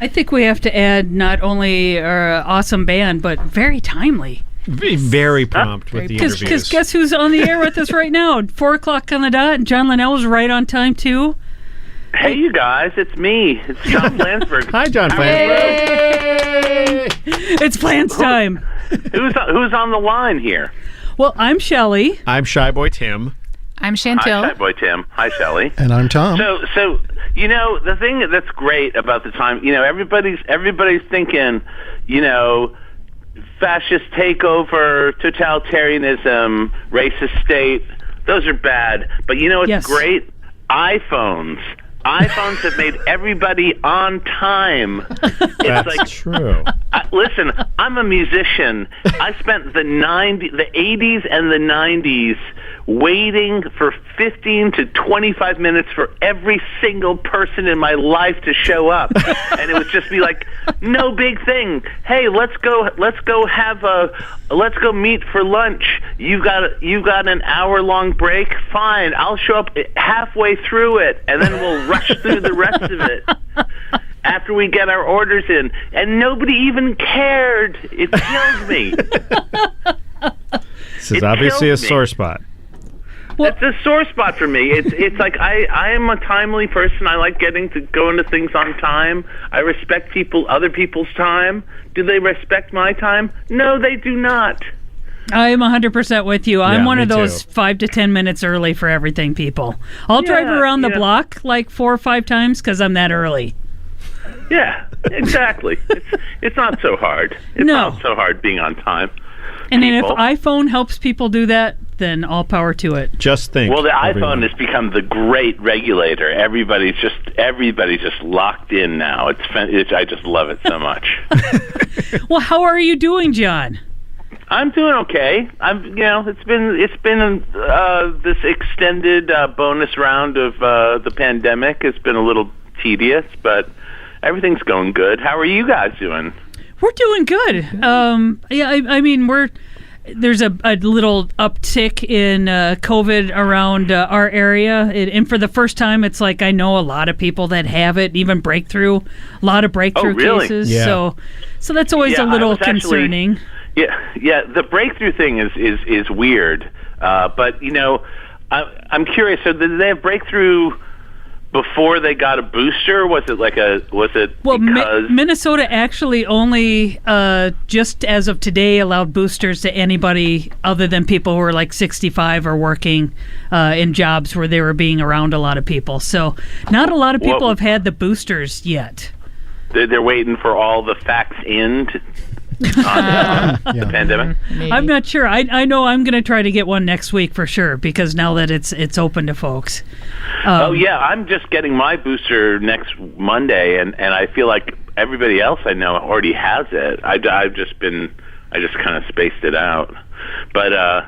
I think we have to add not only our awesome band, but very timely. Very prompt with the interviews. Because guess who's on the air with us right now? 4 o'clock on the dot. John Linnell's right on time, too. Hey, you guys, it's me. It's John Flansburgh. Hi, John Flansburgh. It's Flans time. Who's on the line here? Well, I'm Shelley. I'm Shy Boy Tim. I'm Chantel. Hi, Shy Boy Tim. Hi, Shelley. And I'm Tom. So the thing that's great about the time, everybody's thinking, fascist takeover, totalitarianism, racist state. Those are bad. But it's great? iPhones have made everybody on time. That's true. Listen, I'm a musician. I spent the 80s and the 90s waiting for 15 to 25 minutes for every single person in my life to show up, and it would just be like, no big thing. Hey, let's go meet for lunch. You got an hour-long break. Fine, I'll show up halfway through it, and then we'll rush through the rest of it after we get our orders in. And nobody even cared. It killed me. This is obviously a sore spot. Well, it's a sore spot for me. It's like I am a timely person. I like getting to go into things on time. I respect other people's time. Do they respect my time? No, they do not. I am 100% with you. I'm one of those too. 5 to 10 minutes early for everything, people. I'll drive around the block like 4 or 5 times because I'm that early. Yeah, exactly. It's not so hard. It's not so hard being on time. And then if iPhone helps people do that, then all power to it. Just think. Well, the iPhone has become the great regulator. Everybody's just locked in now. I just love it so much. Well, how are you doing, John? I'm doing okay. It's been this extended bonus round of the pandemic. It's been a little tedious, but everything's going good. How are you guys doing? We're doing good. There's a little uptick in COVID around our area, and for the first time, it's like I know a lot of people that have it, even a lot of breakthrough cases. Yeah. So that's always a little concerning. The breakthrough thing is weird, but I'm curious. So did they have breakthrough before they got a booster? Minnesota actually only just as of today allowed boosters to anybody other than people who are like 65 or working in jobs where they were being around a lot of people. So not a lot of people have had the boosters yet. They're waiting for all the facts in on the pandemic. Maybe. I'm not sure. I know I'm going to try to get one next week for sure, because now that it's open to folks. I'm just getting my booster next Monday, and I feel like everybody else I know already has it. I just kind of spaced it out. But I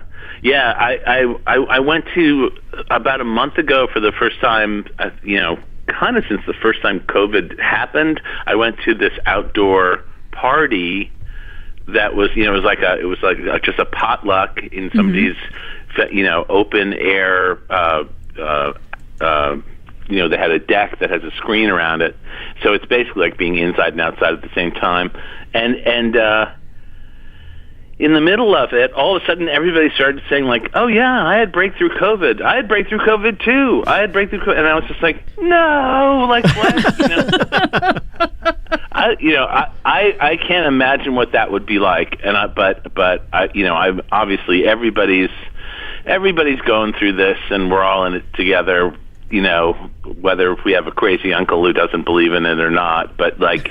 went to about a month ago for the first time, kind of since the first time COVID happened. I went to this outdoor party that was, it was like just a potluck in somebody's, open air. They had a deck that has a screen around it, so it's basically like being inside and outside at the same time. And in the middle of it, all of a sudden, everybody started saying like, "Oh yeah, I had breakthrough COVID. I had breakthrough COVID too. I had breakthrough COVID," and I was just like, "No, like what?" I can't imagine what that would be like, but I'm obviously everybody's going through this, and we're all in it together. Whether we have a crazy uncle who doesn't believe in it or not, but like,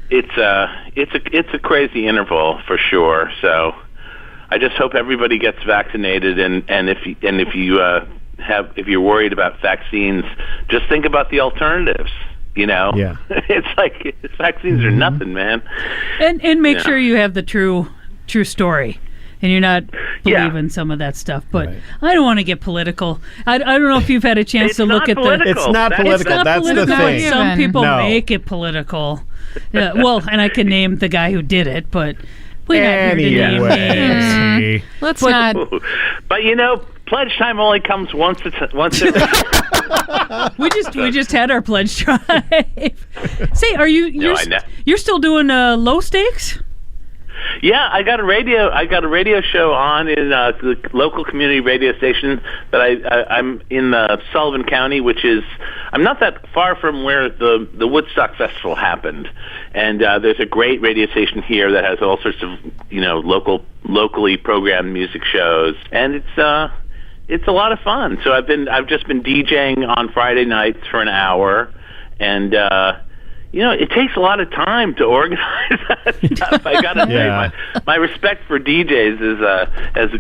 it's a crazy interval for sure. So I just hope everybody gets vaccinated, and if you're worried about vaccines, just think about the alternatives. It's like vaccines are nothing, man. And make sure you have the true story, and you're not believing some of that stuff. But I don't want to get political. I don't know if you've had a chance to look at the. It's not political. That's the thing. Some people make it political. And I can name the guy who did it, but we're not here to name names. Let's not. But pledge time only comes once every We just had our pledge drive. Say, you're still doing low stakes? Yeah, I got a radio show on in the local community radio station that I'm in Sullivan County, which is I'm not that far from where the Woodstock Festival happened, and there's a great radio station here that has all sorts of locally programmed music shows, and it's a lot of fun. So I've just been DJing on Friday nights for an hour, and it takes a lot of time to organize that stuff. I gotta say, my respect for DJs has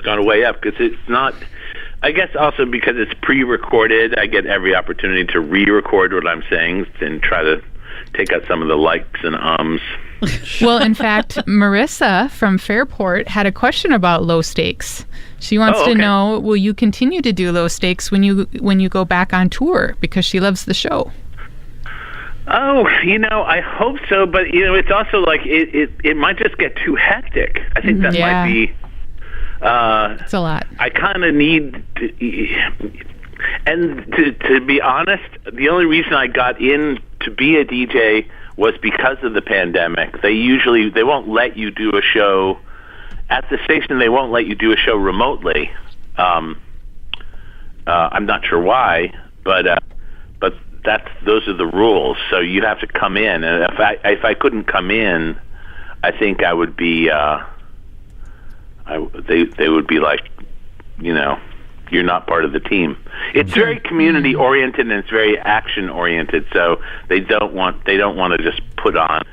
gone way up because it's not. I guess also because it's pre-recorded, I get every opportunity to re-record what I'm saying and try to take out some of the likes and ums. Well, in fact, Marissa from Fairport had a question about low stakes. She wants to know, will you continue to do low stakes when you go back on tour? Because she loves the show. Oh, I hope so, but it's also like it might just get too hectic. I think that might be. It's a lot. I kind of need to be honest, the only reason I got in to be a DJ was because of the pandemic. They won't let you do a show at the station. They won't let you do a show remotely. I'm not sure why, but those are the rules. So you have to come in, and if I couldn't come in, I think I would be. They would be like, you're not part of the team. It's very community oriented and it's very action oriented. So they don't want to just put on,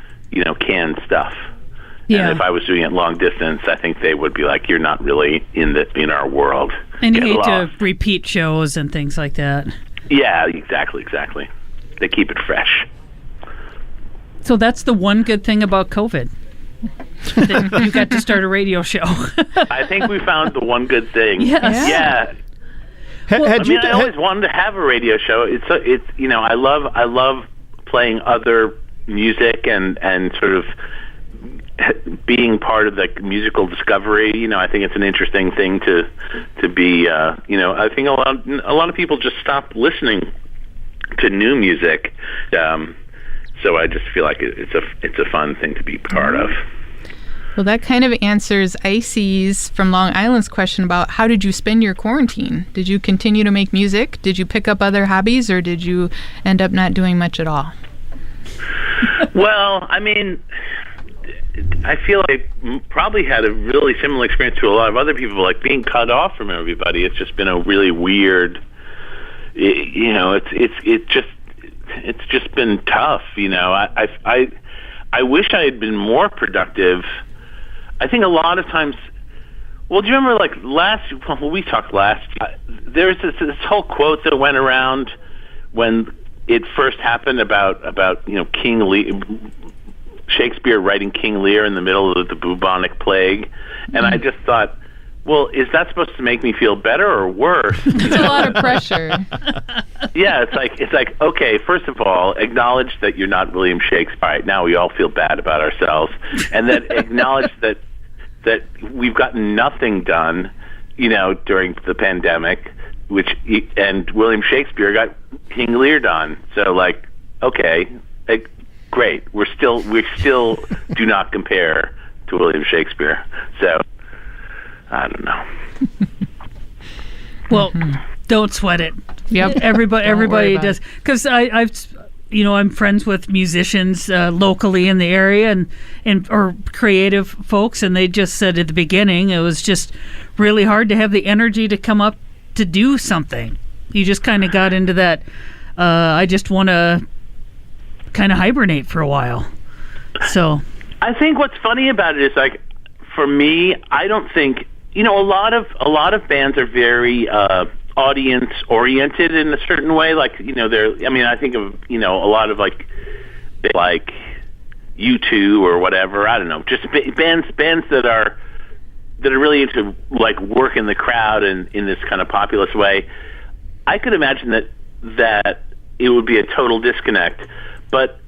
canned stuff. Yeah. And if I was doing it long distance, I think they would be like, you're not really in our world. And you hate to repeat shows and things like that. Yeah, exactly. They keep it fresh. So that's the one good thing about COVID. That you got to start a radio show. I think we found the one good thing. Yes. Yeah. I always wanted to have a radio show. It's I love playing other music and sort of being part of the musical discovery. I think it's an interesting thing to be. I think a lot of people just stop listening to new music. So I just feel like it's a fun thing to be part of. Well, that kind of answers Icy's from Long Island's question about how did you spend your quarantine? Did you continue to make music? Did you pick up other hobbies, or did you end up not doing much at all? Well, I feel like I probably had a really similar experience to a lot of other people, like being cut off from everybody. It's just been a really weird. It's just been tough. I wish I had been more productive. I think a lot of times. Well, do you remember we talked last? There's this whole quote that went around when it first happened about King Lear, Shakespeare writing King Lear in the middle of the bubonic plague, and I just thought, well, is that supposed to make me feel better or worse? It's a lot of pressure. Yeah, it's like okay, first of all, acknowledge that you're not William Shakespeare. Right, now we all feel bad about ourselves, and then acknowledge that we've gotten nothing done, during the pandemic, and William Shakespeare got King Lear done. So okay, great. We still do not compare to William Shakespeare. So I don't know. Well, don't sweat it. Yep. Everybody does. Because I'm friends with musicians locally in the area or creative folks, and they just said at the beginning it was just really hard to have the energy to come up to do something. You just kind of got into that. I just want to kind of hibernate for a while. So I think what's funny about it is for me, I don't think a lot of bands are very audience oriented in a certain way. I think of a lot of like U2 or whatever. I don't know, just bands that are really into work in the crowd and in this kind of populist way. I could imagine that it would be a total disconnect, but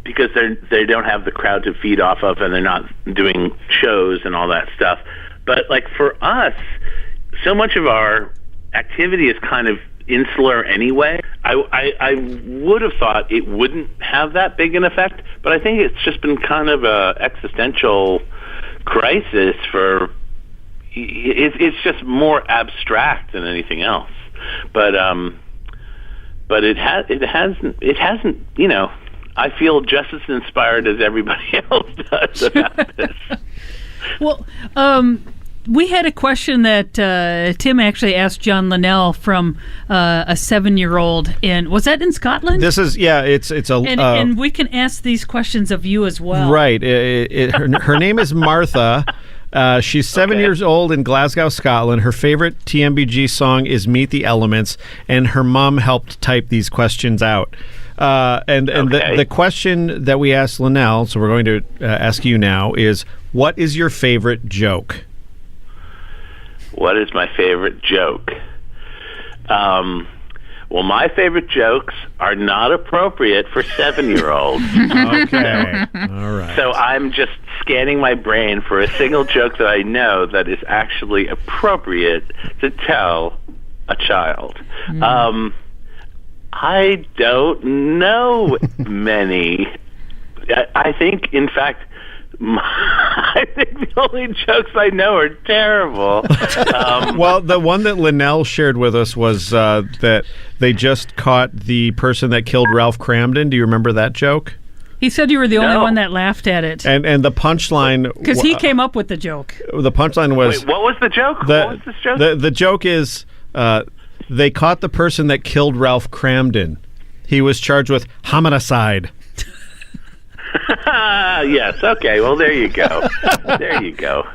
because they don't have the crowd to feed off of, and they're not doing shows and all that stuff. But for us, so much of our activity is kind of insular anyway. I would have thought it wouldn't have that big an effect, but I think it's just been kind of a existential crisis for. It's just more abstract than anything else, but it hasn't. You know, I feel just as inspired as everybody else does about this. Well, we had a question that Tim actually asked John Linnell from a 7-year-old was that in Scotland? This is it's a and we can ask these questions of you as well. Right. Her name is Martha. She's 7 years old in Glasgow, Scotland. Her favorite TMBG song is Meet the Elements, and her mom helped type these questions out. The question that we asked Linnell, so we're going to ask you now, is what is your favorite joke? What is my favorite joke? Well, my favorite jokes are not appropriate for 7-year-olds. Okay. All right. So I'm just scanning my brain for a single joke that I know that is actually appropriate to tell a child. I don't know many. I think, in fact, I think the only jokes I know are terrible. Well, the one that Linnell shared with us was that they just caught the person that killed Ralph Cramden. Do you remember that joke? He said you were the only one that laughed at it. And the punchline... Because he came up with the joke. The punchline was... Wait, what was the joke? What was this joke? The joke is they caught the person that killed Ralph Cramden. He was charged with homicide. Yes. Okay. Well, there you go. There you go.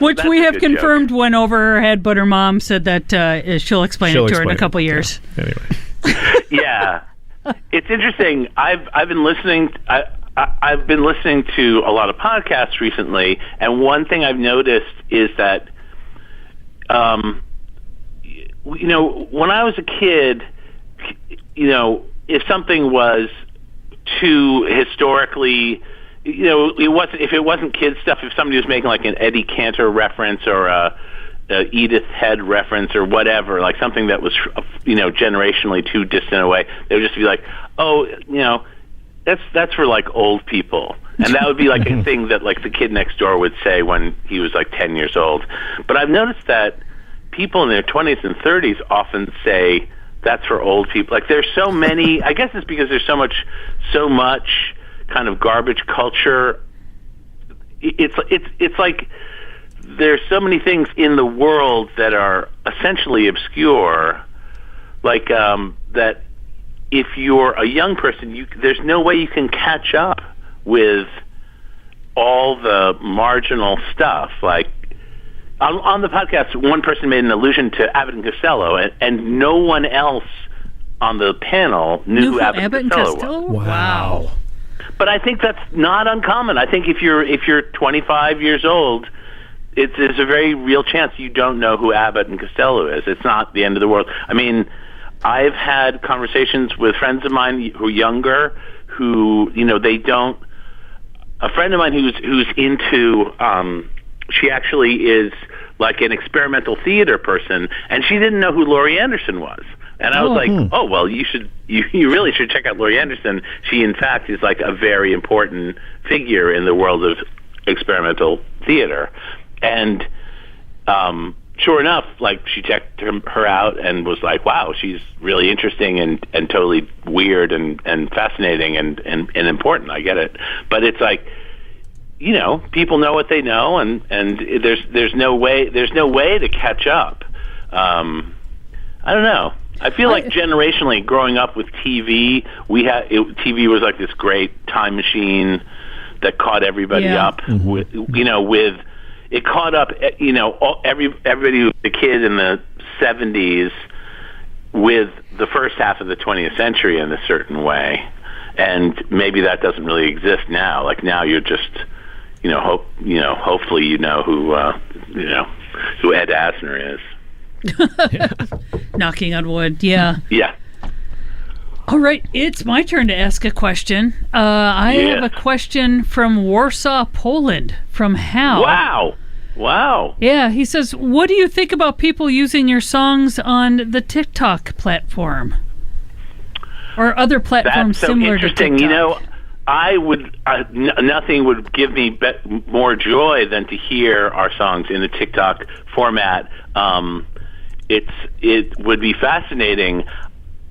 Which that's we have confirmed joke. went over her head, but her mom said that she'll explain it to her in a couple years. Yeah. Anyway. Yeah, it's interesting. I've been listening. I've been listening to a lot of podcasts recently, and one thing I've noticed is that, you know, when I was a kid, you know, if something was too historically, you know, if it wasn't kids stuff, if somebody was making like an Eddie Cantor reference or a Edith Head reference or whatever, like something that was, you know, generationally too distant away, they would just be like, oh, you know, that's for like old people. And that would be like a thing that like the kid next door would say when he was like 10 years old. But I've noticed that people in their 20s and 30s often say that's for old people. Like there's so many, I guess it's because there's so much kind of garbage culture. It's like there's so many things in the world that are essentially obscure, like that if you're a young person, there's no way you can catch up with all the marginal stuff. Like on the podcast, one person made an allusion to Abbott and Costello, and no one else on the panel knew who Abbott and Costello was. Wow. But I think that's not uncommon. I think if you're 25 years old, there's a very real chance you don't know who Abbott and Costello is. It's not the end of the world. I mean, I've had conversations with friends of mine who are younger, who, you know, they don't. A friend of mine who's into. She actually is like an experimental theater person, and she didn't know who Laurie Anderson was. And I was like, oh, well, you really should check out Laurie Anderson. She, in fact, is like a very important figure in the world of experimental theater. And sure enough, like she checked her out and was like, wow, she's really interesting and totally weird and fascinating and important. I get it. But it's like, you know, people know what they know, and there's no way to catch up. I don't know. I feel like generationally, growing up with TV, TV was like this great time machine that caught everybody up. Mm-hmm. It caught up, you know, everybody who was a kid in the 70s with the first half of the 20th century in a certain way, and maybe that doesn't really exist now. Like now, you're just, hopefully you know who Ed Asner is. Knocking on wood, yeah. Yeah. All right, it's my turn to ask a question. I have a question from Warsaw, Poland, from Hal. Wow. Wow. Yeah, he says, what do you think about people using your songs on the TikTok platform? Or other platforms That's so similar to interesting. TikTok? You know, I would nothing would give me more joy than to hear our songs in a TikTok format. It would be fascinating.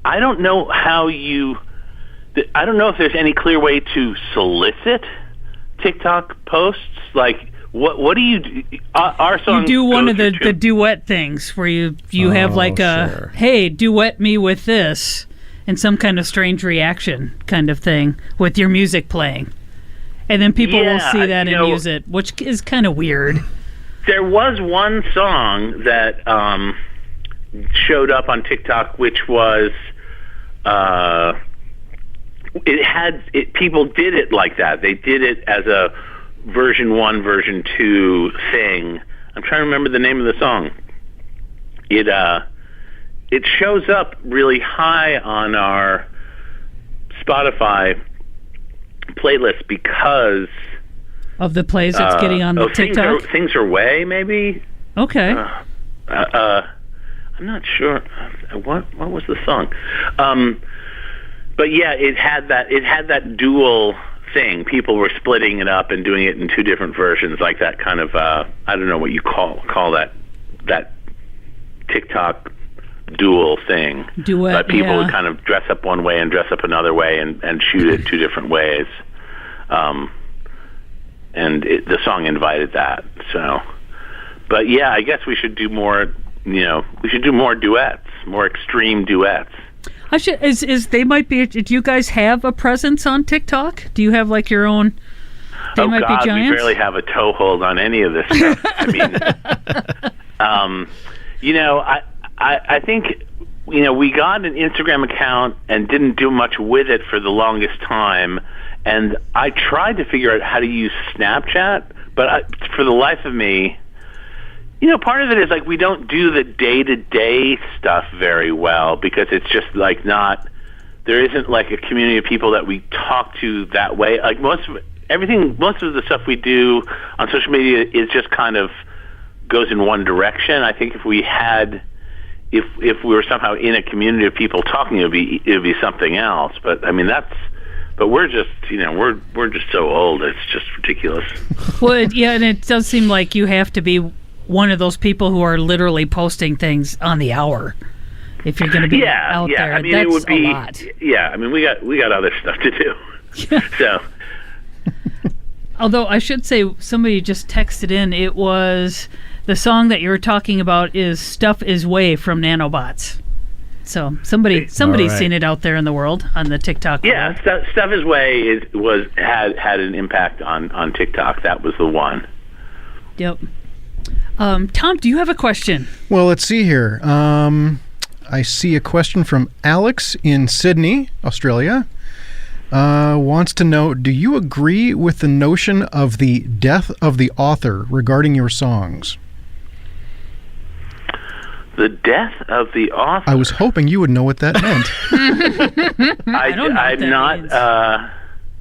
I don't know I don't know if there's any clear way to solicit TikTok posts. Like, what do you do? Our song. You do one of the duet things where you have like a, hey, duet me with this, and some kind of strange reaction kind of thing with your music playing. And then people will see that and use it, which is kind of weird. There was one song that showed up on TikTok, which was people did it like that. They did it as a version 1, version 2 thing. I'm trying to remember the name of the song. It shows up really high on our Spotify playlist because of the plays it's getting on the TikTok. Things are way, maybe. Okay. I'm not sure what was the song. But yeah, it had that dual thing. People were splitting it up and doing it in 2 different versions, like that kind of I don't know what you call that TikTok dual thing. Duet. But people would kind of dress up one way and dress up another way and shoot it 2 different ways. And the song invited that. So, but yeah, I guess we should do more. We should do more duets, more extreme duets. I should. They might be. Do you guys have a presence on TikTok? Do you have like your own? They might be giants? We barely have a toehold on any of this stuff. I mean, I think we got an Instagram account and didn't do much with it for the longest time. And I tried to figure out how to use Snapchat, but for the life of me, part of it is like we don't do the day-to-day stuff very well because it's just like there isn't like a community of people that we talk to that way. Like most of the stuff we do on social media is just kind of goes in one direction. I think if we were somehow in a community of people talking, it would be something else. But I mean but we're just we're just so old. It's just ridiculous. Well, yeah, and it does seem like you have to be one of those people who are literally posting things on the hour if you're going to be out there. I mean, that's it would be a lot. Yeah, I mean, we got other stuff to do. So, although I should say, somebody just texted in. It was the song that you were talking about is "Stuff Is Way" from Nanobots. So somebody's seen it out there in the world on the TikTok. Yeah, "Stuff Is Way" had an impact on TikTok. That was the one. Yep. Tom, do you have a question? Well, let's see here. I see a question from Alex in Sydney, Australia. Wants to know, do you agree with the notion of the death of the author regarding your songs? The death of the author? I was hoping you would know what that meant. I don't know what that means.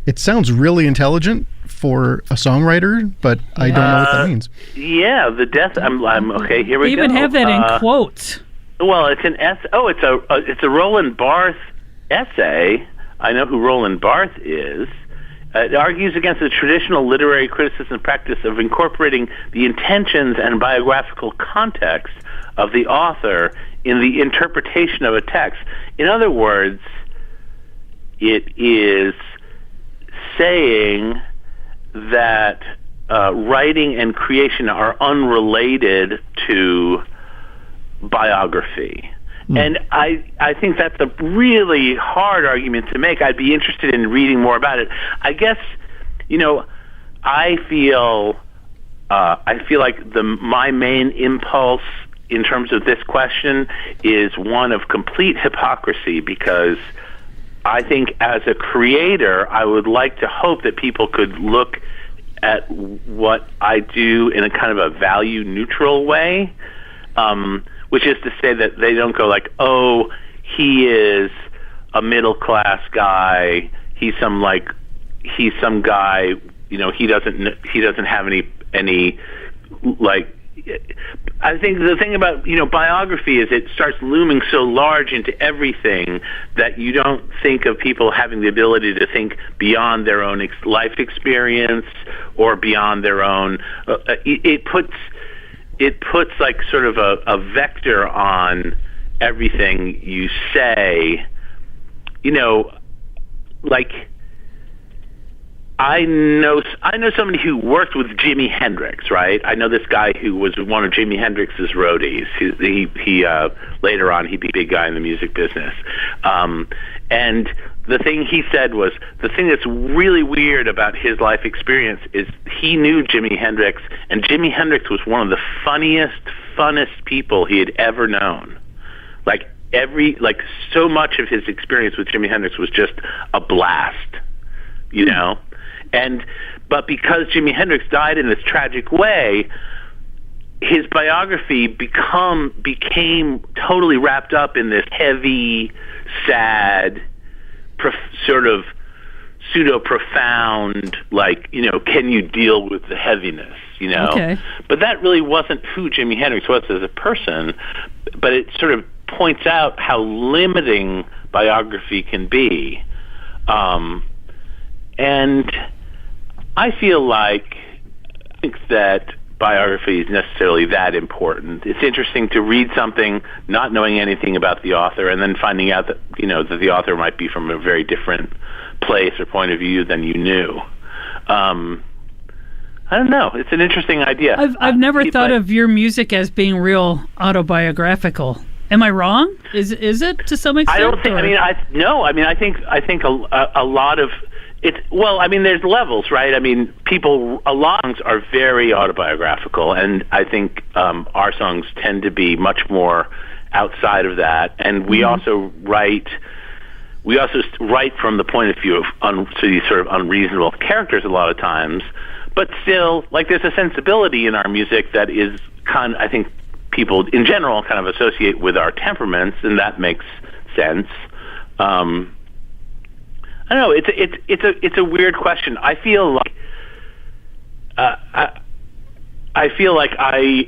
It sounds really intelligent for a songwriter, but I don't know what that means. Yeah, the death. I'm okay. Here we go. They even have that in quotes. Well, it's an it's a Roland Barthes essay. I know who Roland Barthes is. It argues against the traditional literary criticism practice of incorporating the intentions and biographical context of the author in the interpretation of a text. In other words, it is saying that writing and creation are unrelated to biography. And I think that's a really hard argument to make. I'd be interested in reading more about it. I guess, I feel like my main impulse in terms of this question is one of complete hypocrisy, because I think as a creator, I would like to hope that people could look at what I do in a kind of a value neutral way, which is to say that they don't go like, oh, he is a middle class guy, he's some guy, he doesn't have any I think the thing about, biography is it starts looming so large into everything that you don't think of people having the ability to think beyond their own life experience or beyond their own. It puts like sort of a vector on everything you say. Like I know somebody who worked with Jimi Hendrix, right? I know this guy who was one of Jimi Hendrix's roadies. He later on, he became a big guy in the music business. And the thing he said was, the thing that's really weird about his life experience is he knew Jimi Hendrix, and Jimi Hendrix was one of the funnest people he had ever known. Like so much of his experience with Jimi Hendrix was just a blast, But because Jimi Hendrix died in this tragic way, his biography became totally wrapped up in this heavy, sad, sort of pseudo-profound, can you deal with the heaviness, Okay. But that really wasn't who Jimi Hendrix was as a person, but it sort of points out how limiting biography can be. And I think that biography is necessarily that important. It's interesting to read something not knowing anything about the author and then finding out that, that the author might be from a very different place or point of view than you knew. I don't know. It's an interesting idea. I've never thought of your music as being real autobiographical. Am I wrong? Is it to some extent? I don't think. I think a lot of it. Well, there's levels, right? A lot of songs are very autobiographical, and I think our songs tend to be much more outside of that. And we also write from the point of view of these sort of unreasonable characters a lot of times. But still, there's a sensibility in our music that is I think people in general kind of associate with our temperaments, and that makes sense. I don't know. It's a weird question. I feel like I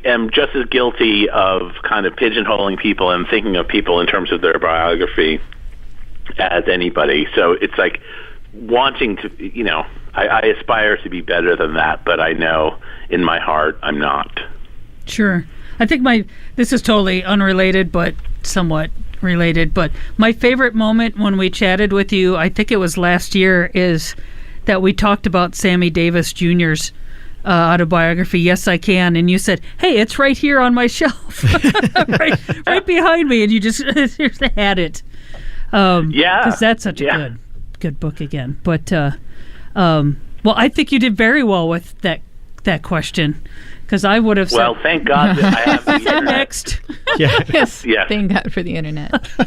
am just as guilty of kind of pigeonholing people and thinking of people in terms of their biography as anybody. So it's like wanting to, I aspire to be better than that, but I know in my heart I'm not. Sure. I think this is totally unrelated, but somewhat related. But my favorite moment when we chatted with you, I think it was last year, is that we talked about Sammy Davis Jr.'s autobiography, Yes, I Can. And you said, hey, it's right here on my shelf, right behind me. And you just had it. Because that's such a good book again. But, well, I think you did very well with that question. Because I would have said... Well, thank God that I have the internet. Next. Yes. Yeah. Thank God for the internet. Do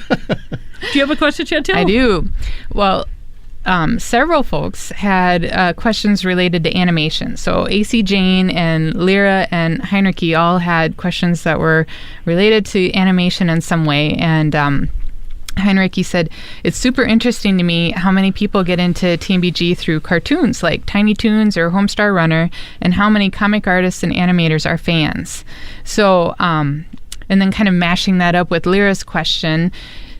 you have a question, Chantel? I do. Well, several folks had questions related to animation. So AC Jane and Lyra and Heinrich all had questions that were related to animation in some way. And Heinrich said, it's super interesting to me how many people get into TMBG through cartoons like Tiny Toons or Homestar Runner, and how many comic artists and animators are fans. So, and then kind of mashing that up with Lyra's question,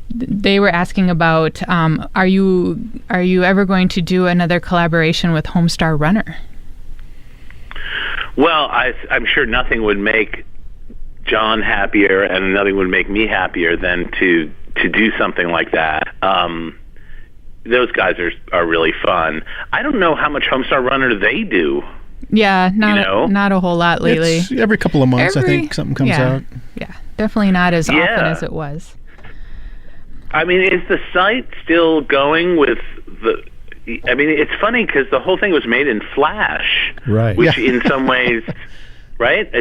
they were asking about, are you ever going to do another collaboration with Homestar Runner? Well, I'm sure nothing would make John happier and nothing would make me happier than to do something like that. Those guys are really fun. I don't know how much Homestar Runner they do. Yeah, not a whole lot lately. It's every couple of months, I think something comes out. Yeah, definitely not as often as it was. Is the site still going with the... it's funny because the whole thing was made in Flash, right? Which in some ways... Right?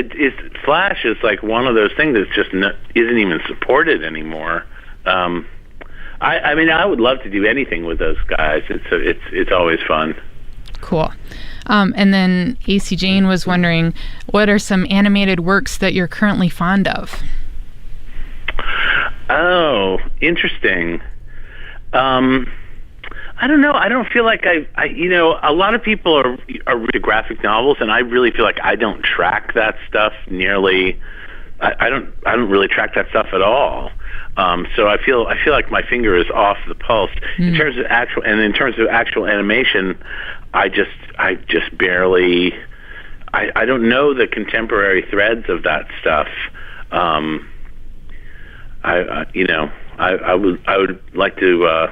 Flash is like one of those things that's just isn't even supported anymore. I would love to do anything with those guys. It's always fun. Cool. And then AC Jane was wondering, what are some animated works that you're currently fond of? Oh, interesting. I don't know. I don't feel like I you know, a lot of people are reading graphic novels, and I really feel like I don't track that stuff nearly. I don't really track that stuff at all. So I feel like my finger is off the pulse in terms of actual animation. I just barely. I don't know the contemporary threads of that stuff. I would like to.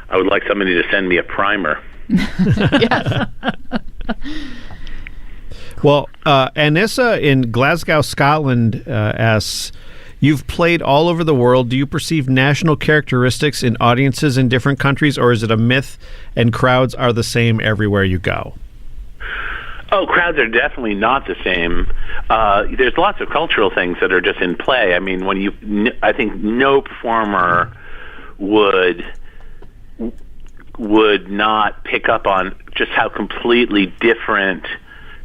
I would like somebody to send me a primer. Yes. Well, Anissa in Glasgow, Scotland asks, you've played all over the world. Do you perceive national characteristics in audiences in different countries, or is it a myth and crowds are the same everywhere you go? Oh, crowds are definitely not the same. There's lots of cultural things that are just in play. I mean, I think no performer would not pick up on just how completely different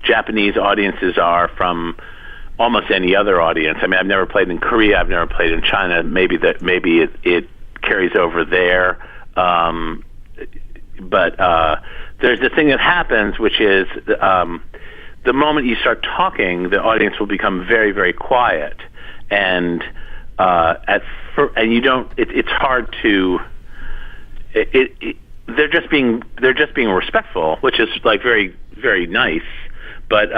Japanese audiences are from almost any other audience. I mean, I've never played in Korea. I've never played in China. Maybe it carries over there. But there's the thing that happens, which is the moment you start talking, the audience will become very, very quiet, and you don't. It's hard to. They're just being respectful, which is like very, very nice. But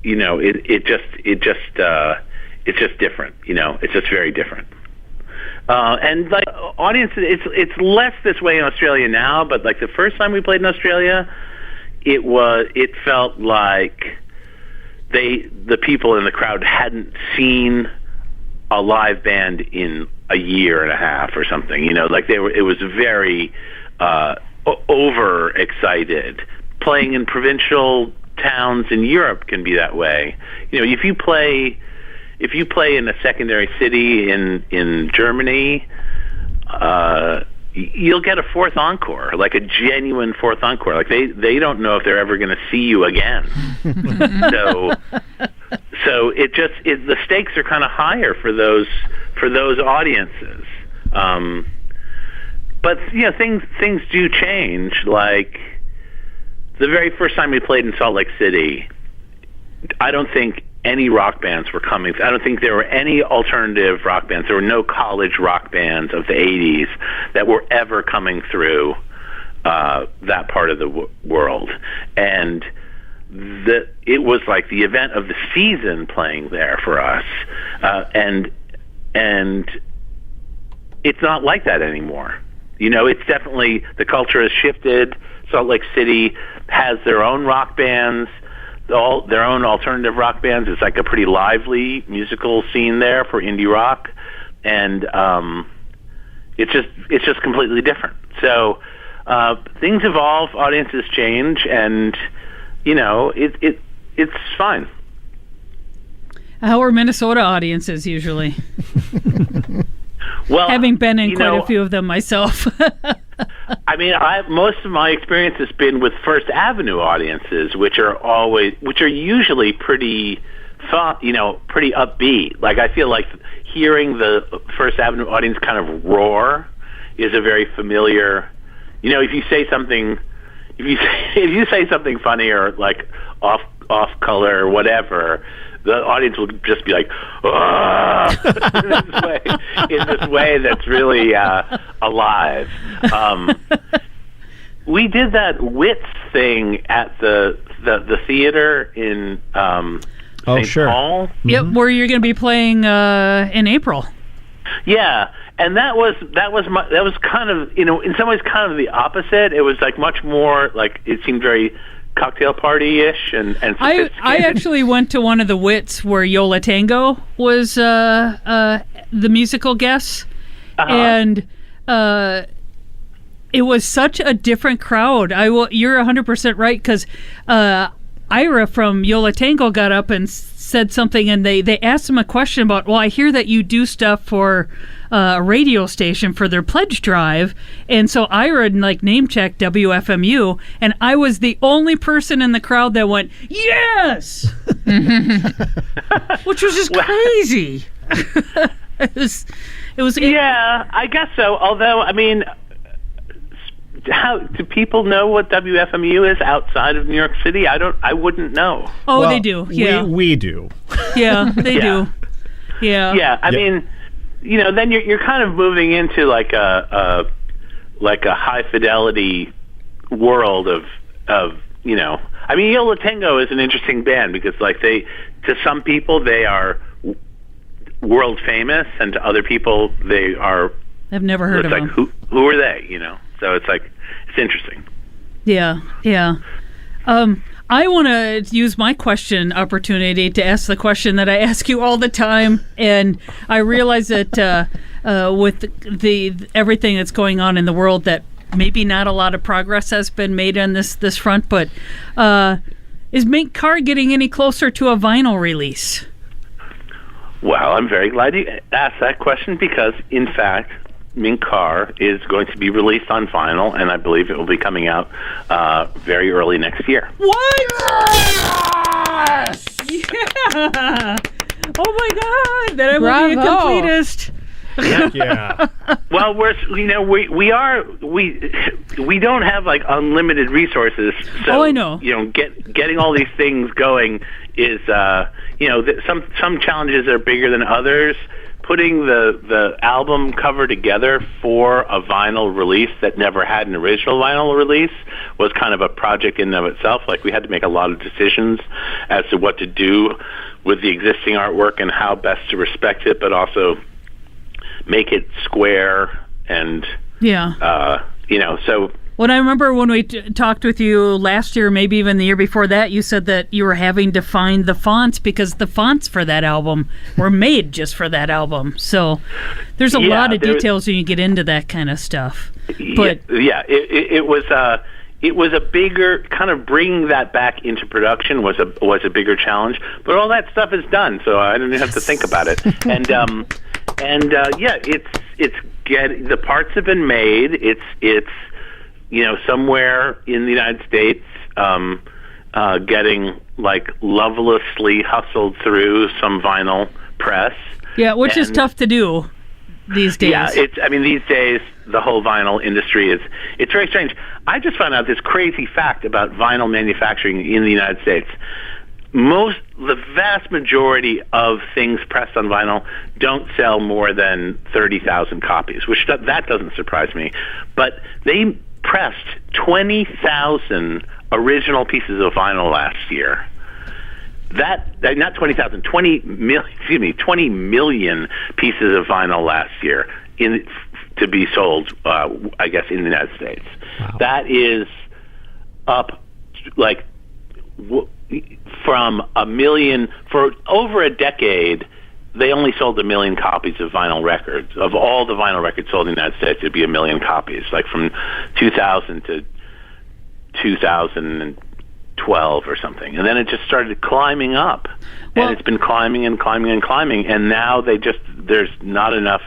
you know, it's just different. You know, it's just very different. And like audiences, it's less this way in Australia now. But like the first time we played in Australia, it felt like the people in the crowd hadn't seen a live band in a year and a half or something. You know, like it was very over excited. Playing in provincial towns in Europe can be that way. You know, if you play in a secondary city in Germany, you'll get a fourth encore, like a genuine fourth encore. Like they don't know if they're ever going to see you again. So the stakes are kind of higher for those audiences. But you know, things do change. Like the very first time we played in Salt Lake City, I don't think any rock bands were coming. I don't think there were any alternative rock bands. There were no college rock bands of the 80s that were ever coming through that part of the world. And it was like the event of the season playing there for us. And it's not like that anymore. You know, it's definitely, the culture has shifted. Salt Lake City has their own rock bands, their own alternative rock bands. It's like a pretty lively musical scene there for indie rock, and it's just completely different. So things evolve, audiences change, and you know it's fine. How are Minnesota audiences usually? Well, having been in quite a few of them myself. I mean, most of my experience has been with First Avenue audiences, which are usually pretty fun, you know, pretty upbeat. Like I feel like hearing the First Avenue audience kind of roar is a very familiar. You know, if you say something funny or like off color or whatever, the audience will just be like, in this way that's really alive. We did that Wits thing at the theater in St. Sure. Paul. Yep, where you're going to be playing in April. Yeah, and that was kind of, you know, in some ways kind of the opposite. It was like much more like, it seemed very cocktail party-ish and sophisticated. I actually went to one of the Wits where Yola Tango was the musical guest, and it was such a different crowd. You're 100% right, because Ira from Yola Tango got up and said something, and they asked him a question about, well, I hear that you do stuff for a radio station for their pledge drive, and so Ira name checked WFMU, and I was the only person in the crowd that went yes, which was just crazy. It was yeah, I guess so. Although, I mean, how do people know what WFMU is outside of New York City? I wouldn't know. Oh, Well, they do. Yeah, we do. yeah, they Yeah. do. Yeah, Yeah, I mean, then you're kind of moving into like a high fidelity world of I mean, Yo La Tengo is an interesting band because to some people they are world famous, and to other people they are. I've never heard of like, them. Who are they? So it's interesting. Yeah, yeah. I want to use my question opportunity to ask the question that I ask you all the time, and I realize that with the everything that's going on in the world, that maybe not a lot of progress has been made on this front. But is Mink Carr getting any closer to a vinyl release? Well, I'm very glad you asked that question because, in fact, Mink Carr is going to be released on vinyl, and I believe it will be coming out very early next year. What? Yes! Yeah! Oh my God! Then I will be a completist. Yeah. Well, we don't have like unlimited resources. So, I know. Getting all these things going is some challenges are bigger than others. Putting the album cover together for a vinyl release that never had an original vinyl release was kind of a project in and of itself. Like, we had to make a lot of decisions as to what to do with the existing artwork and how best to respect it, but also make it square and so. When I remember when we talked with you last year, maybe even the year before that, you said that you were having to find the fonts because the fonts for that album were made just for that album. So there's a lot of details when you get into that kind of stuff. But it was a bigger kind of bringing that back into production was a bigger challenge. But all that stuff is done, so I didn't have to think about it. It's getting the parts have been made. It's somewhere in the United States, getting like lovelessly hustled through some vinyl press. Yeah, which is tough to do these days. Yeah, these days the whole vinyl industry it's very strange. I just found out this crazy fact about vinyl manufacturing in the United States. The vast majority of things pressed on vinyl don't sell more than 30,000 copies, which that doesn't surprise me. But they pressed 20,000 original pieces of vinyl last year. Not 20,000, 20 million pieces of vinyl last year to be sold, I guess, in the United States. Wow. That is up like from 1 million for over a decade. They only sold 1 million copies of vinyl records. Of all the vinyl records sold in the United States, it'd be 1 million copies, like from 2000 to 2012 or something. And then it just started climbing up. And it's been climbing and climbing and climbing. And now there's not enough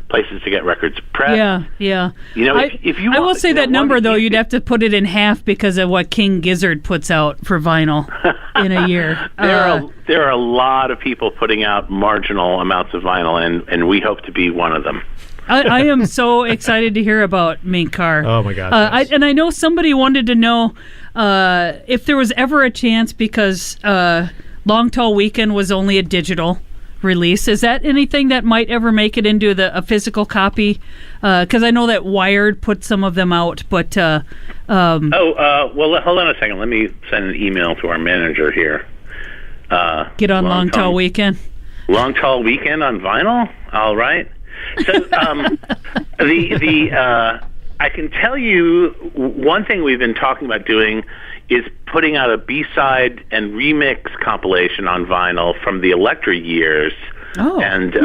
places to get records pressed. Yeah. If you I will say that number, though, you'd have to put it in half because of what King Gizzard puts out for vinyl in a year. There are a lot of people putting out marginal amounts of vinyl, and we hope to be one of them. I am so excited to hear about Mink Carr. Oh, my gosh. And I know somebody wanted to know if there was ever a chance, because Long Tall Weekend was only a digital release. Is that anything that might ever make it into a physical copy? Because I know that Wired put some of them out, but well, hold on a second. Let me send an email to our manager here. Get on Long Tall Weekend. Long Tall Weekend on vinyl. All right. So I can tell you one thing we've been talking about doing is putting out a B-side and remix compilation on vinyl from the Elektra years. Oh. And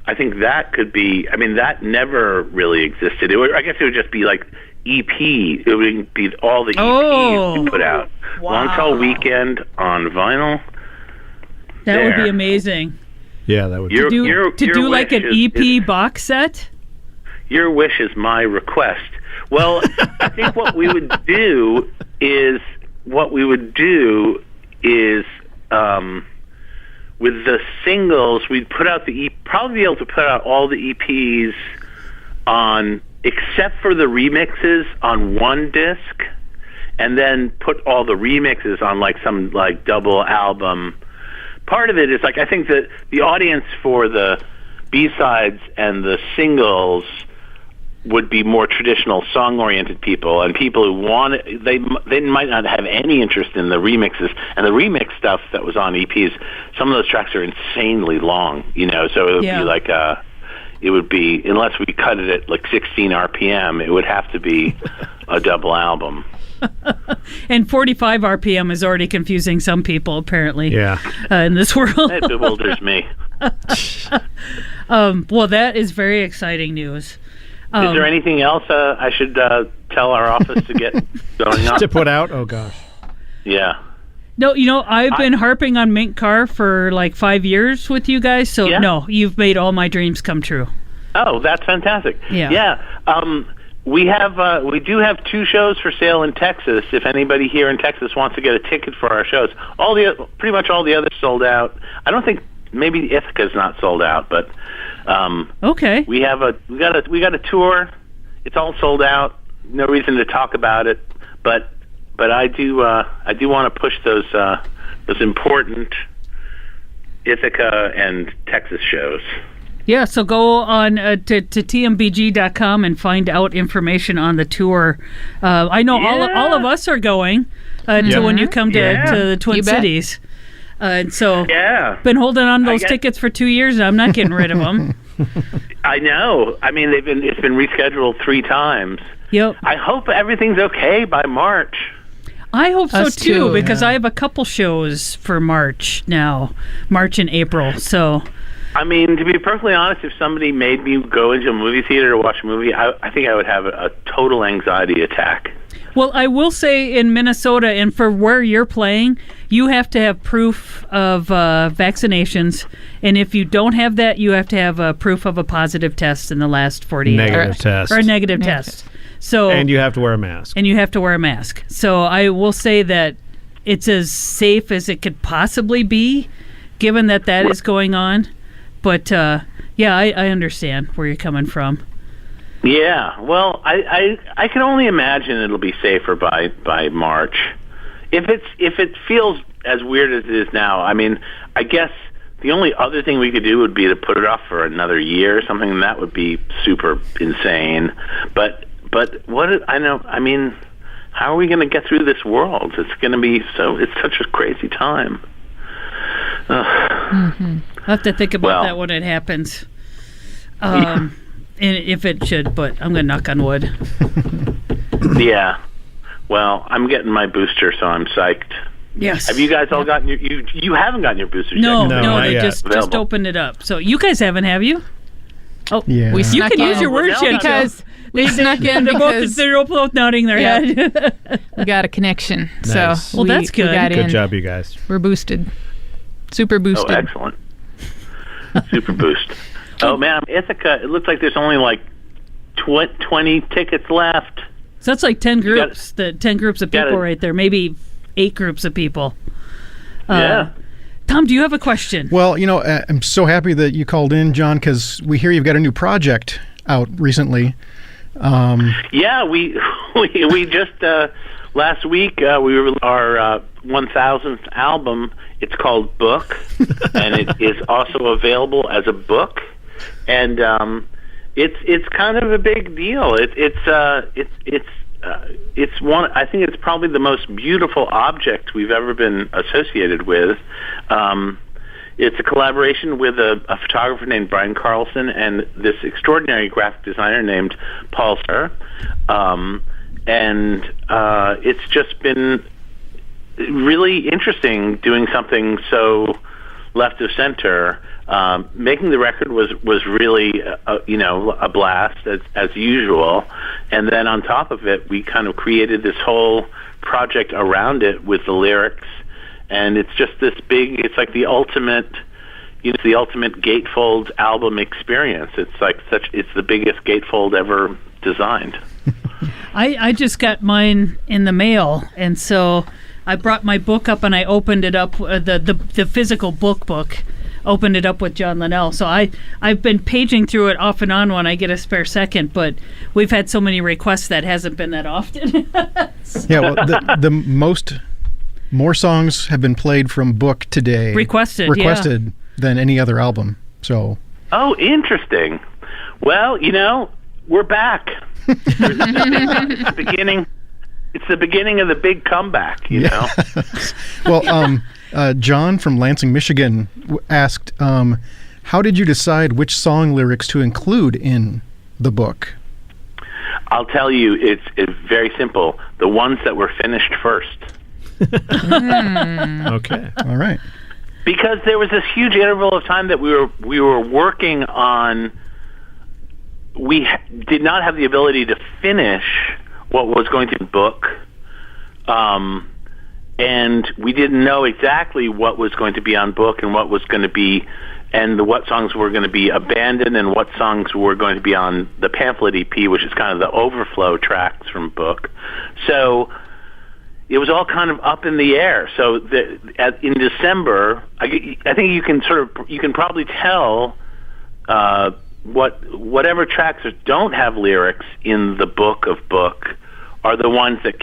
I think that could be, that never really existed. I guess it would just be like EP. It would be all the EPs we put out. Wow. Long Tall Weekend on vinyl. That would be amazing. Yeah, that would be. To do like an EP box set? Your wish is my request. Well, I think what we would do is with the singles, we'd put out probably be able to put out all the EPs on except for the remixes on one disc, and then put all the remixes on like some like double album. Part of it is like I think that the audience for the B-sides and the singles would be more traditional song-oriented people, and people who they might not have any interest in the remixes. And the remix stuff that was on EPs, some of those tracks are insanely long, so it would be like it would be, unless we cut it at like 16 RPM, it would have to be a double album. And 45 RPM is already confusing some people, apparently. Yeah. In this world. It bewilders me. Well, that is very exciting news. Is there anything else I should tell our office to get going on? To put out? Oh, gosh. Yeah. No, I've been harping on Mink Car for like 5 years with you guys, so no, you've made all my dreams come true. Oh, that's fantastic. Yeah. We do have 2 shows for sale in Texas. If anybody here in Texas wants to get a ticket for our shows, pretty much all the others sold out. I don't think maybe Ithaca's not sold out, but okay. We got a tour. It's all sold out. No reason to talk about it, but I do want to push those important Ithaca and Texas shows. Yeah, so go on to tmbg.com and find out information on the tour. I know all of us are going to when you come to the Twin Cities. And so been holding on to those tickets for 2 years, and I'm not getting rid of them. I know. I mean, it's been rescheduled 3 times. Yep. I hope everything's okay by March. I hope so too, because yeah. I have a couple shows for March and April. So, I mean, to be perfectly honest, if somebody made me go into a movie theater to watch a movie, I think I would have a total anxiety attack. Well, I will say in Minnesota, and for where you're playing, you have to have proof of vaccinations. And if you don't have that, you have to have a proof of a positive test in the last 48 hours. Test. Or a negative test. So, and you have to wear a mask. So I will say that it's as safe as it could possibly be, given that is going on. But, I understand where you're coming from. Yeah, well, I can only imagine it'll be safer by March. If it feels as weird as it is now, I mean, I guess the only other thing we could do would be to put it off for another year or something, and that would be super insane. But I know, I mean, how are we going to get through this world? It's going to be it's such a crazy time. Mm-hmm. I'll have to think about that when it happens. And if it should, but I'm going to knock on wood. Yeah. Well, I'm getting my booster, so I'm psyched. Yes. Have you guys all gotten your... You haven't gotten your booster yet? No, they just opened it up. So you guys haven't, have you? Oh, yeah. We snuck you can in. use your words because we snuck in because they're both nodding their head. We got a connection. Nice. So that's good. We got Good in. job, you guys. We're boosted. Super boosted. Oh, excellent. Super boost. Oh, man, Ithaca, it looks like there's only like 20 tickets left. So that's like 10 groups. 10 groups of people right there. Maybe 8 groups of people. Yeah. Tom, do you have a question? Well, I'm so happy that you called in, John, because we hear you've got a new project out recently. Yeah, we just last week we released our 1000th album. It's called Book, and it is also available as a book. And it's kind of a big deal. It's one. I think it's probably the most beautiful object we've ever been associated with. It's a collaboration with a photographer named Brian Carlson and this extraordinary graphic designer named Paul Sir. And it's just been really interesting doing something so left of center. Making the record was really a blast as usual, and then on top of it, we kind of created this whole project around it with the lyrics, and it's just this big. It's like the ultimate gatefold album experience. It's the biggest gatefold ever designed. I just got mine in the mail, and so I brought my book up and I opened it up, the physical book. opened it up with John Linnell. So I've been paging through it off and on when I get a spare second, but we've had so many requests that hasn't been that often. Yeah, well, more songs have been played from book today. Requested than any other album. So. Oh, interesting. Well, we're back. It's the beginning of the big comeback, you know. Well, John from Lansing, Michigan asked, how did you decide which song lyrics to include in the book? I'll tell you, it's very simple. The ones that were finished first. Okay. All right. Because there was this huge interval of time that we were working on. We did not have the ability to finish what was going to be book, and we didn't know exactly what was going to be on book and what was going to be, and what songs were going to be abandoned and what songs were going to be on the pamphlet EP, which is kind of the overflow tracks from book. So it was all kind of up in the air. So in December, I think you can probably tell whatever tracks that don't have lyrics in the book are the ones that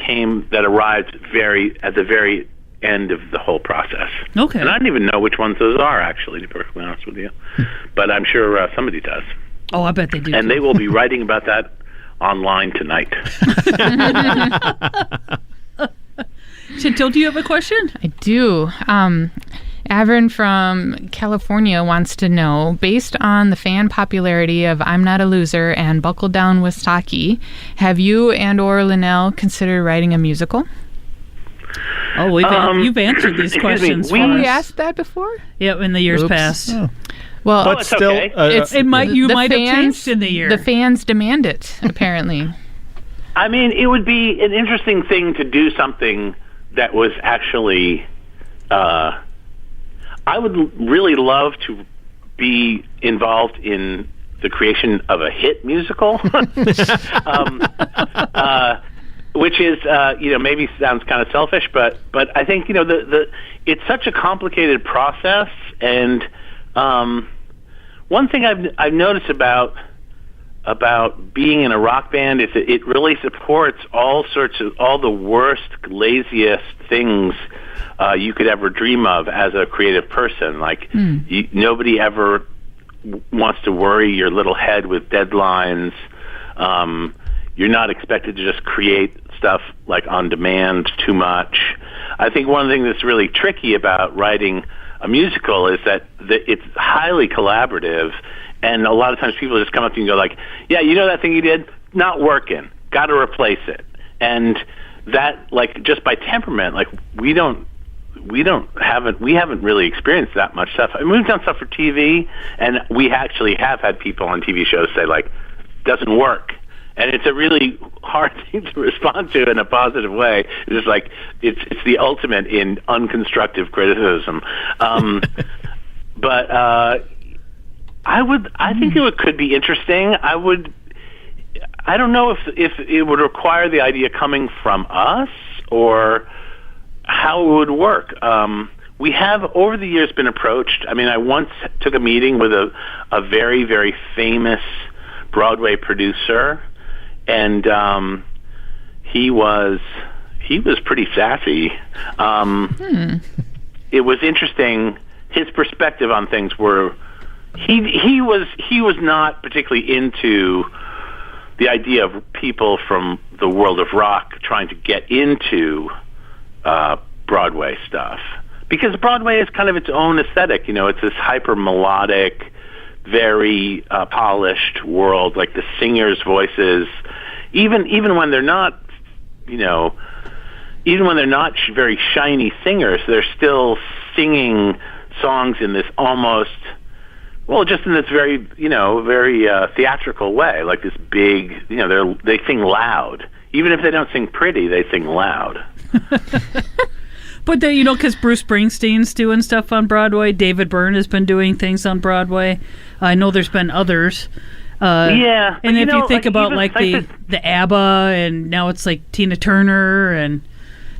arrived at the very end of the whole process. Okay. And I don't even know which ones those are, actually, to be perfectly honest with you. But I'm sure somebody does. Oh, I bet they do. And they will be writing about that online tonight. Chantil, do you have a question? I do. Avern from California wants to know, based on the fan popularity of I'm Not a Loser and Buckle Down with Saki, have you and or Linnell considered writing a musical? Oh, you've answered these questions. Have we asked that before? Yeah, in the years past. Oh. Well, but still, okay. You might have changed in the year. The fans demand it, apparently. I mean, it would be an interesting thing to do something that was actually. I would really love to be involved in the creation of a hit musical, which is maybe sounds kind of selfish, but I think it's such a complicated process, and one thing I've noticed about being in a rock band is that it really supports all the worst, laziest things you could ever dream of as a creative person. Like nobody ever wants to worry your little head with deadlines. You're not expected to just create stuff like on demand too much. I think one of the things that's really tricky about writing a musical is that it's highly collaborative, and a lot of times people just come up to you and go like, yeah, that thing you did? Not working. Got to replace it. And that, like, just by temperament, like, we haven't really experienced that much stuff. I mean, we've done stuff for TV, and we actually have had people on TV shows say, like, doesn't work. And it's a really hard thing to respond to in a positive way. It's just like, it's the ultimate in unconstructive criticism. But I think it could be interesting. I don't know if it would require the idea coming from us or how it would work. We have over the years been approached. I mean, I once took a meeting with a very, very famous Broadway producer, and he was pretty sassy. It was interesting. His perspective on things were he was not particularly into the idea of people from the world of rock trying to get into Broadway stuff, because Broadway is kind of its own aesthetic. It's this hyper melodic, very polished world. Like the singers' voices, even when they're not, even when they're not very shiny singers, they're still singing songs in this almost, just in this very, very theatrical way, like this big, they sing loud. Even if they don't sing pretty, they sing loud. But because Bruce Springsteen's doing stuff on Broadway, David Byrne has been doing things on Broadway. I know there's been others. Yeah, and if you think about the ABBA, and now it's like Tina Turner, and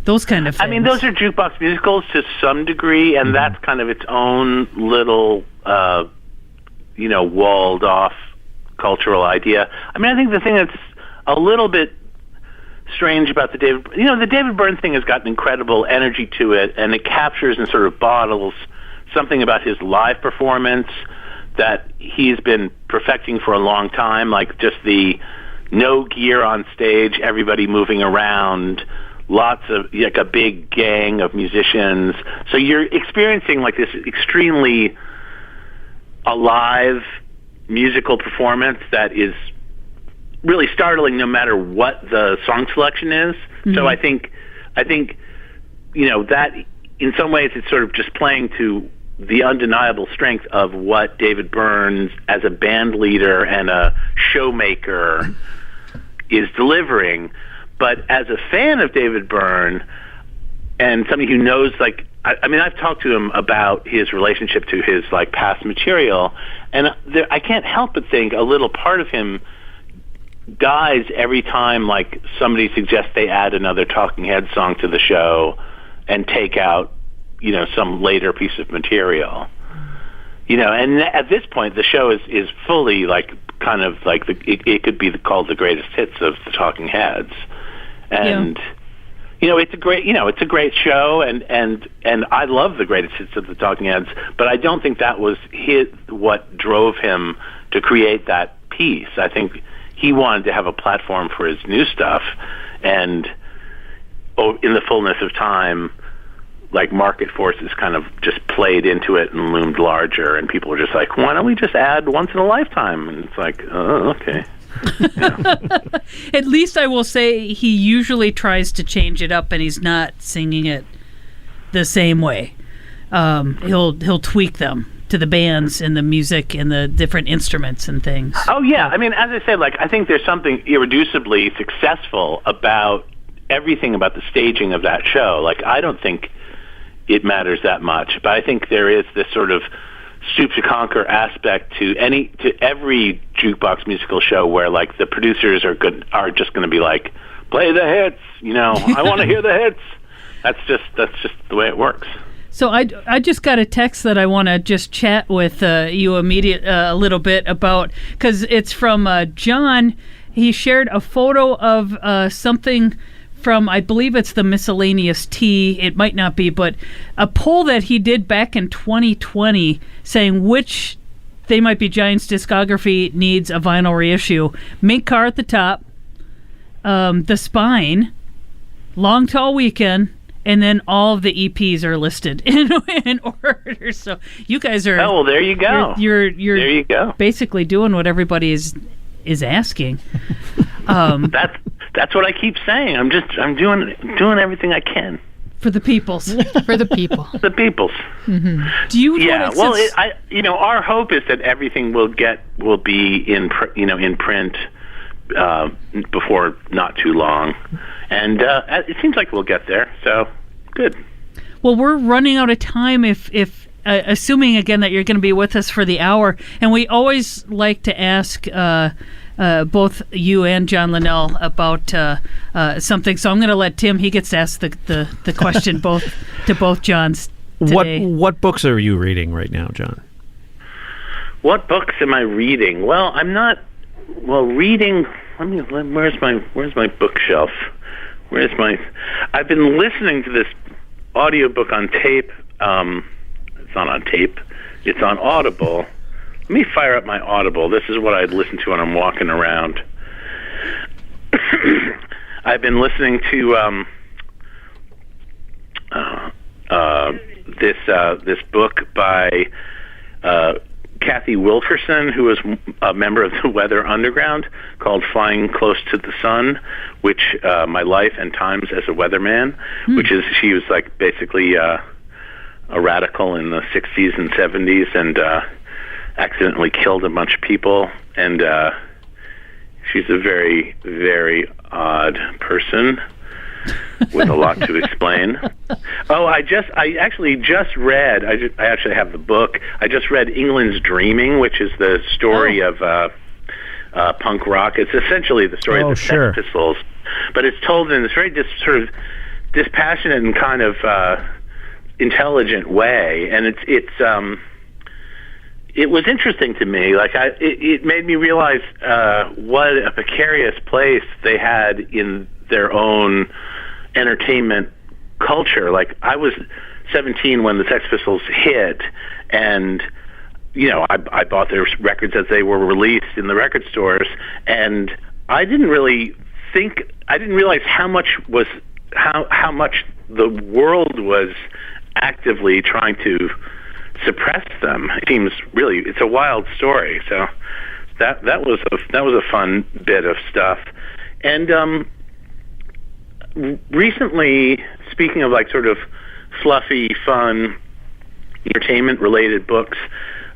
those kind of things. I mean, those are jukebox musicals to some degree, and that's kind of its own little, walled off cultural idea. I mean, I think the thing that's a little bit strange about the David Byrne thing has got an incredible energy to it, and it captures and sort of bottles something about his live performance that he's been perfecting for a long time, like just the no gear on stage, everybody moving around, lots of, like a big gang of musicians. So you're experiencing like this extremely alive musical performance that is really startling no matter what the song selection is. Mm-hmm. So I think that in some ways it's sort of just playing to the undeniable strength of what David Byrne as a band leader and a showmaker is delivering. But as a fan of David Byrne and somebody who knows, like, I've talked to him about his relationship to his like past material, and I can't help but think a little part of him dies every time like somebody suggests they add another Talking Heads song to the show and take out some later piece of material. And at this point the show is fully like kind of like it could be called the greatest hits of the Talking Heads. And it's a great show, and I love the greatest hits of the Talking Heads, but I don't think that was what drove him to create that piece. I think he wanted to have a platform for his new stuff, and in the fullness of time, like market forces kind of just played into it and loomed larger, and people were just like, why don't we just add Once in a Lifetime? And it's like, oh, okay. At least I will say he usually tries to change it up, and he's not singing it the same way. He'll tweak them to the bands and the music and the different instruments and things. Oh yeah, I mean, as I said, like I think there's something irreducibly successful about everything about the staging of that show. Like I don't think it matters that much, but I think there is this sort of stoop to conquer aspect to every jukebox musical show where like the producers are just going to be like, play the hits, I want to hear the hits. That's just the way it works. So I just got a text that I want to just chat with you a little bit about, because it's from John. He shared a photo of something from, I believe it's the Miscellaneous Tea. It might not be, but a poll that he did back in 2020 saying which They Might Be Giants discography needs a vinyl reissue. Mink Car at the top, The Spine, Long Tall Weekend, and then all of the EPs are listed in order. So you guys are... Oh, well, there you go. You're there you go. Basically doing what everybody is asking. That's what I keep saying. I'm doing everything I can for the peoples. For the people. The peoples. Mm-hmm. Do you? Yeah. Well, our hope is that everything will be in print before not too long, and it seems like we'll get there. So good. Well, we're running out of time. If assuming again that you're going to be with us for the hour, and we always like to ask both you and John Linnell about something. So I'm going to let Tim. He gets asked the question to both Johns today. What books are you reading right now, John? What books am I reading? Well, I'm not. Well, reading. Where's my bookshelf? I've been listening to this audiobook on tape. It's not on tape. It's on Audible. Let me fire up my Audible. This is what I listen to when I'm walking around. I've been listening to this book by Kathy Wilkerson, who is a member of the Weather Underground, called Flying Close to the Sun, which My Life and Times as a Weatherman, which is, she was like basically a radical in the 60s and 70s and accidentally killed a bunch of people. And she's a very, very odd person with a lot to explain. Oh, I actually just read, I actually have the book. I just read England's Dreaming, which is the story of punk rock. It's essentially the story of the Sex Pistols, but it's told in this very just sort of dispassionate and kind of intelligent way, and it was interesting to me. Like it made me realize what a precarious place they had in their own entertainment culture. Like I was 17 when the Sex Pistols hit, and I bought their records as they were released in the record stores, and I didn't realize how much the world was actively trying to suppress them. It's a wild story. So that was a fun bit of stuff. And recently, speaking of like sort of fluffy, fun, entertainment-related books,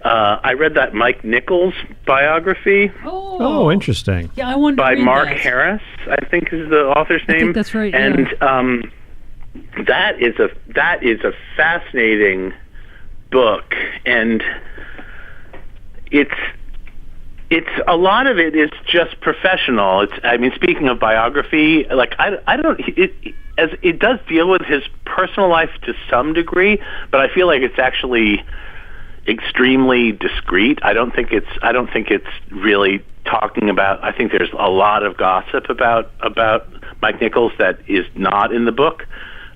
I read that Mike Nichols biography. Oh, interesting. Yeah, I wanted to by read Mark that. Harris, I think is the author's name. I think that's right. And yeah. that is a fascinating book, and it's a lot of it is just professional. Speaking of biography, like it does deal with his personal life to some degree, but I feel like it's actually extremely discreet. I don't think it's really talking about. I think there's a lot of gossip about Mike Nichols that is not in the book.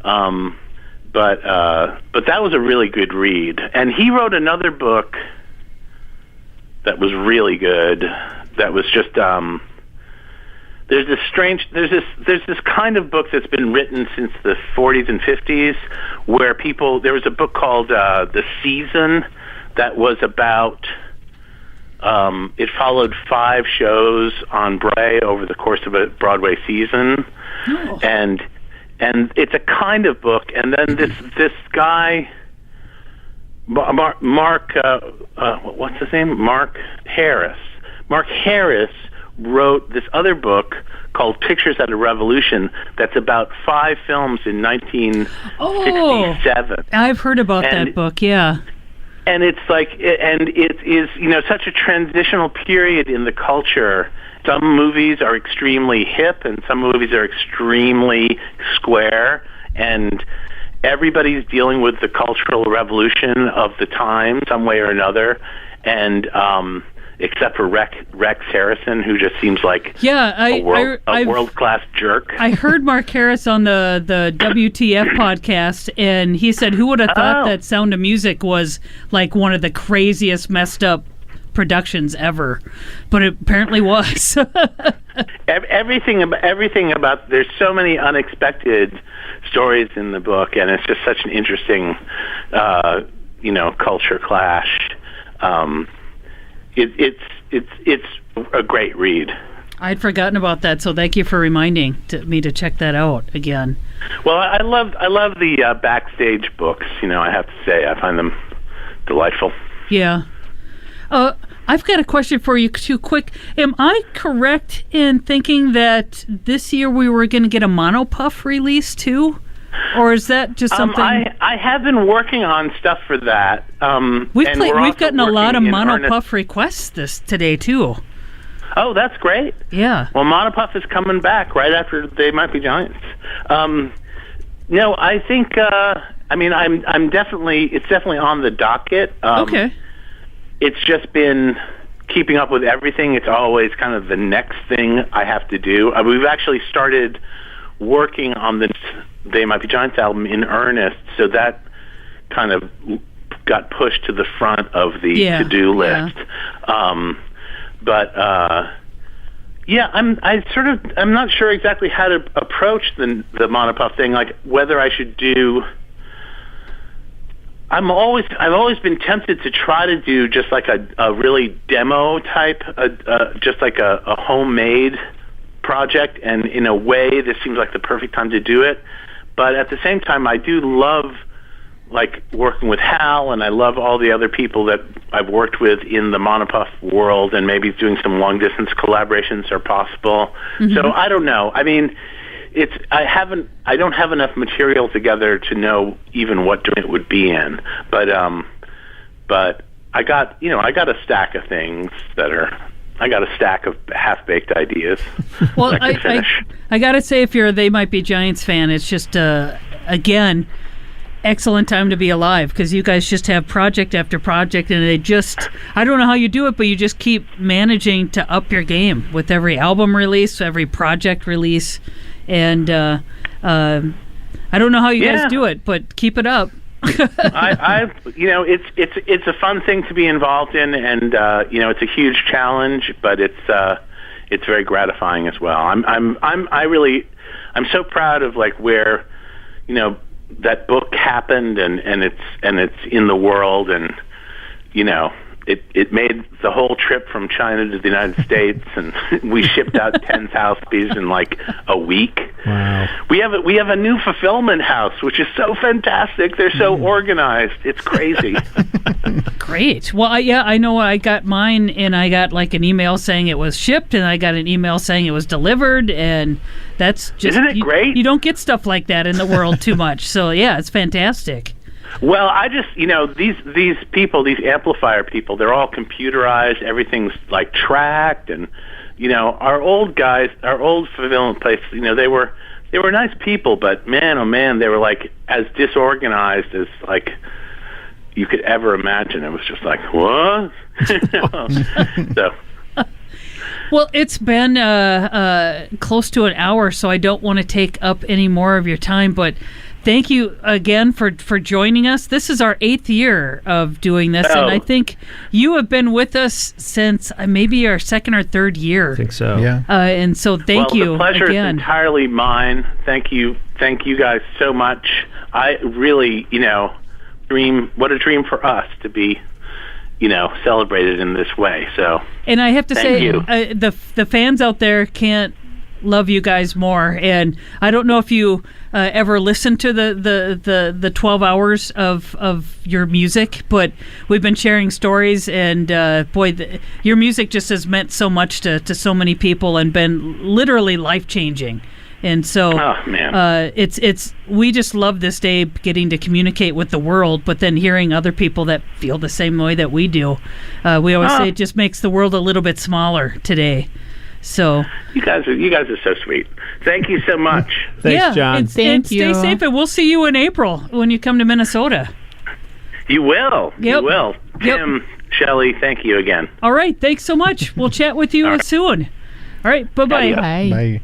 But that was a really good read. And he wrote another book that was really good. That was just there's this kind of book that's been written since the 40s and 50s, where there was a book called The Season that was about. It followed 5 shows on Broadway over the course of a Broadway season, and it's a kind of book. And then this guy, Mark, what's his name? Mark Harris. Mark Harris wrote this other book called Pictures at a Revolution that's about 5 films in 1967. I've heard about that book, yeah. And it's like, and it is, such a transitional period in the culture. Some movies are extremely hip, and some movies are extremely square, and everybody's dealing with the cultural revolution of the time, some way or another. And except for Rex Harrison, who just seems like a world-class jerk. I heard Mark Harris on the WTF podcast, and he said, who would have thought that Sound of Music was like one of the craziest messed up productions ever? But it apparently was. Everything about there's so many unexpected stories in the book, and it's just such an interesting culture clash. It's a great read. I'd forgotten about that, so thank you for reminding me to check that out again. Well, I love the backstage books. I have to say, I find them delightful. Yeah. I've got a question for you, too, quick. Am I correct in thinking that this year we were going to get a Monopuff release, too? Or is that just something... I have been working on stuff for that. We've gotten a lot of Monopuff requests today, too. Oh, that's great. Yeah. Well, Monopuff is coming back right after They Might Be Giants. No, I think... I'm definitely... It's definitely on the docket. Okay. It's just been keeping up with everything. It's always kind of the next thing I have to do. We've actually started working on the They Might Be Giants album in earnest, so that kind of got pushed to the front of the to-do list. I'm not sure exactly how to approach the Monopuff thing, like whether I should do. I've always been tempted to try to do just like a really demo type, just like a homemade project, and in a way this seems like the perfect time to do it. But at the same time, I do love like working with Hal, and I love all the other people that I've worked with in the Monopuff world, and maybe doing some long distance collaborations are possible. Mm-hmm. So I don't know. I mean, I don't have enough material together to know even what it would be in. But I got a stack of things that are a stack of half-baked ideas. Well, I could finish. I gotta say, if you're a They Might Be Giants fan, it's just again, excellent time to be alive, because you guys just have project after project, and I don't know how you do it, but you just keep managing to up your game with every album release, every project release, and I don't know how you guys do it, but keep it up. It's a fun thing to be involved in, and it's a huge challenge, but it's very gratifying as well. I'm so proud of like where, that book happened, and it's in the world, and it made the whole trip from China to the United States, and we shipped out 10,000 copies in like a week. Wow. We have a new fulfillment house, which is so fantastic. They're so organized. It's crazy. Great. Well, I know I got mine, and I got like an email saying it was shipped, and I got an email saying it was delivered, and that's just... Isn't it great? You don't get stuff like that in the world too much. So, yeah, it's fantastic. Well, I just, these people, these amplifier people, they're all computerized. Everything's like tracked, and our old guys, our old fulfillment place, they were nice people, but man, oh man, they were like as disorganized as like you could ever imagine. It was just like, what? So. Well, it's been close to an hour, so I don't want to take up any more of your time, but thank you again for joining us. This is our 8th year of doing this, and I think you have been with us since maybe our 2nd or 3rd year. I think so. Yeah. And so thank you the pleasure again. is entirely mine. Thank you guys so much. I really, what a dream for us to be, celebrated in this way. So, and I have to thank say, you. The fans out there can't love you guys more, and I don't know if you ever listened to the 12 hours of your music, but we've been sharing stories, and your music just has meant so much to so many people and been literally life-changing. And so it's we just love this day, getting to communicate with the world, but then hearing other people that feel the same way that we do. We always say it just makes the world a little bit smaller today. So you guys are so sweet. Thank you so much. Thanks, John. And Thank you. Stay safe, and we'll see you in April when you come to Minnesota. You will. Yep. You will. Tim, Shelley, thank you again. All right. Thanks so much. We'll chat with you soon. All right. Bye-bye. Adios. Bye. Bye.